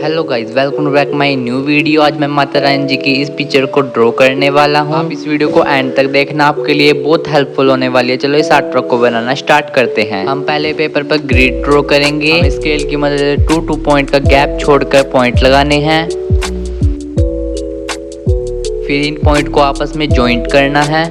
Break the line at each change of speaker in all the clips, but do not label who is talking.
Hello guys, welcome back my new video. आज मैं माता रानी जी की इस पिक्चर को ड्रॉ करने वाला हूँ। आप इस वीडियो को एंड तक देखना, आपके लिए बहुत हेल्पफुल होने वाली है। चलो इस आर्ट वर्क को बनाना स्टार्ट करते हैं। हम पहले पेपर पर ग्रिड ड्रॉ करेंगे। हम स्केल की मदद से 2 पॉइंट का गैप छोड़कर पॉइंट लगाने हैं। फिर इन पॉइंट को आपस में ज्वाइंट करना है।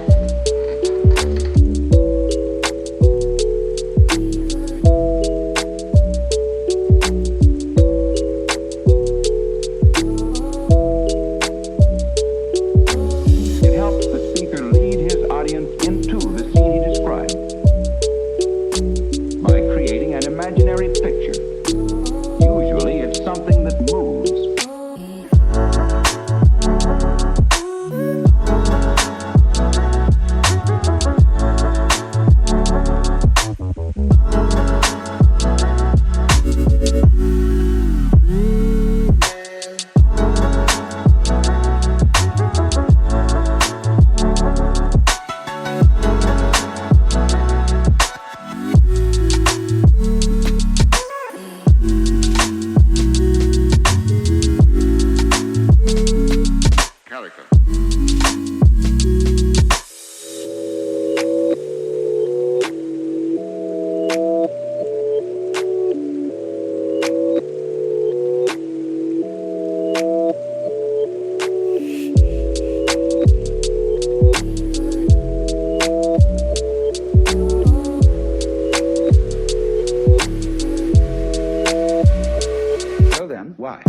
Into the scene he described by creating an imaginary picture. Usually it's something that moves. Why?